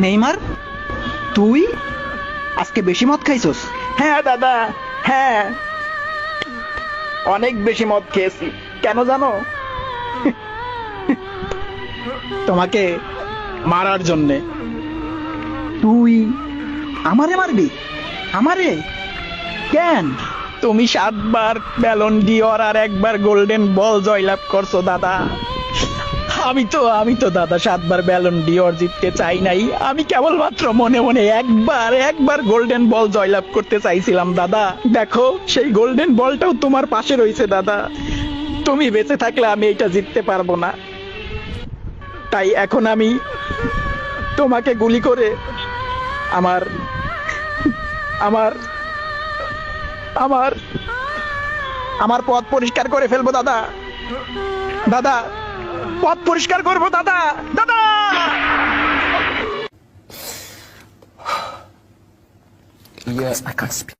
Neymar, তুই আজকে বেশি মদ খাইছস? হ্যাঁ দাদা, হ্যাঁ, অনেক বেশি মদ খেয়েছি। কেন জানো? তোমাকে মারার জন্যে। তুই আমারে মারবি? আমারে কেন? তুমি 7বার ব্যালন ডিওর আর 1বার গোল্ডেন বল জয়লাভ করছো দাদা। আমি তো দাদা 7বার ব্যালন ডিওর জিততে চাই নাই। আমি কেবলমাত্র মনে মনে একবার গোল্ডেন বল জয়লাভ করতে চাইছিলাম দাদা। দেখো, সেই গোল্ডেন বলটাও তোমার পাশে রয়েছে দাদা। তুমি বেঁচে থাকলে আমি এটা জিততে পারবো না। তাই এখন আমি তোমাকে গুলি করে আমার আমার আমার আমার পথ পরিষ্কার করে ফেলবো দাদা। দাদা, পথ পরিষ্কার করবো দাদা। দাদা, Yes, I can't speak.